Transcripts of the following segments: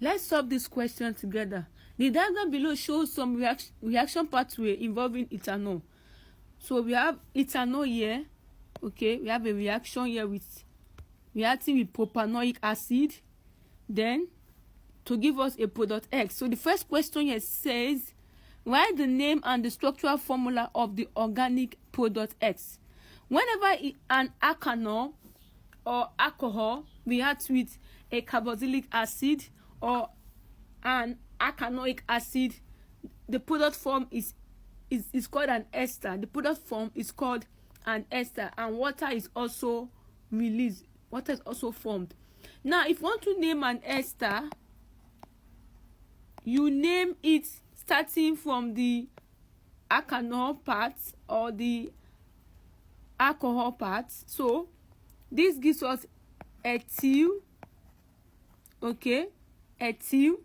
Let's solve this question together. The diagram below shows some reaction pathway involving ethanol. So we have ethanol here. Okay, we have a reaction here with reacting with propanoic acid, then to give us a product X. So the first question here says, write the name and the structural formula of the organic product X. Whenever an ethanol or alcohol reacts with a carboxylic acid or an ethanoic acid, the product form is called an ester. The product form is called an ester, and water is also released. Water is also formed. Now, if you want to name an ester, you name it starting from the ethanol part or the alcohol part. So this gives us ethyl. Okay, ethyl.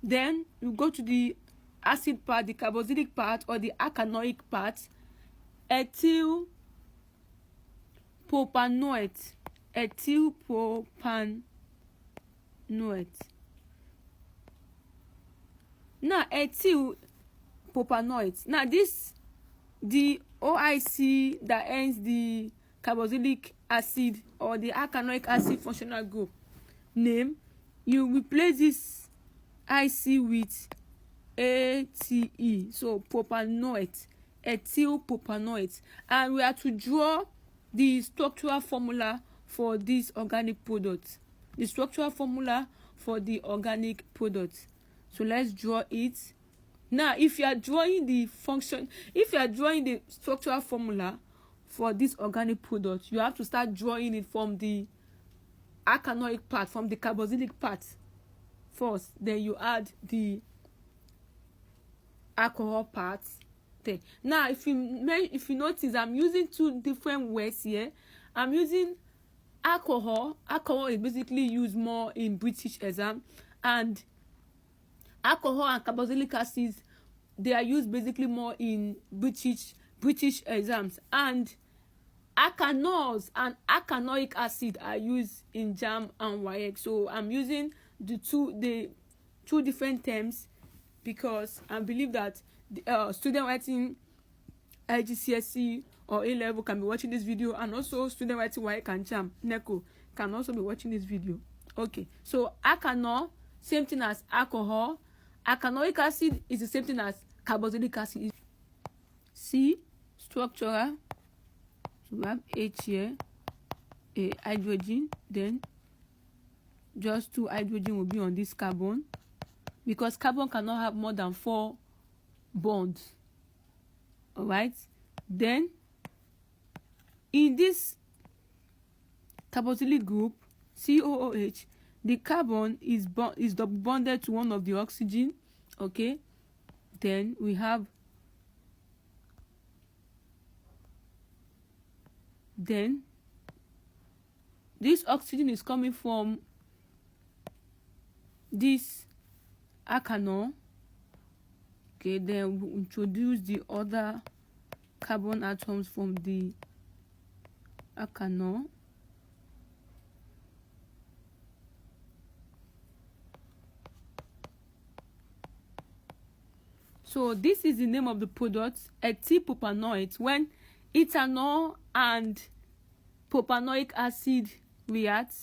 Then you go to the acid part, the carboxylic part, or the ethanoic part. Ethyl propanoate. Ethyl propanoate. Now, ethyl propanoate. Now, this, the OIC that ends the carboxylic acid or the ethanoic acid functional group name, you replace this IC with ATE. So propanoate, ethyl propanoate, and we are to draw the structural formula for this organic product. The structural formula for the organic product. So let's draw it. Now, if you are drawing the structural formula for this organic product, you have to start drawing it from the ethanoic part, from the carboxylic part first. Then you add the alcohol part there. Now, if you notice, I'm using two different words here. I'm using alcohol. Alcohol is basically used more in British exam, and alcohol and carboxylic acids, they are used basically more in British exams, and ethanols and ethanoic acid are used in JAM and WAEC. So I'm using the two different terms because I believe that the student writing IGCSE or A level can be watching this video, and also student writing WAEC and JAM NECO can also be watching this video. Okay, so ethanol, same thing as alcohol. Ethanoic acid is the same thing as carboxylic acid. C, structural. So we have H here, a hydrogen, then just 2 hydrogen will be on this carbon, because carbon cannot have more than 4 bonds. All right. Then in this carboxylic group, COOH, the carbon is double bonded to one of the oxygen. Okay. Then we have this oxygen is coming from this ethanol. Okay, then we introduce the other carbon atoms from the ethanol. So this is the name of the product, ethyl propanoate. When ethanol and propanoic acid react,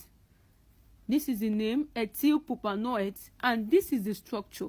this is the name, ethyl propanoate, and this is the structure.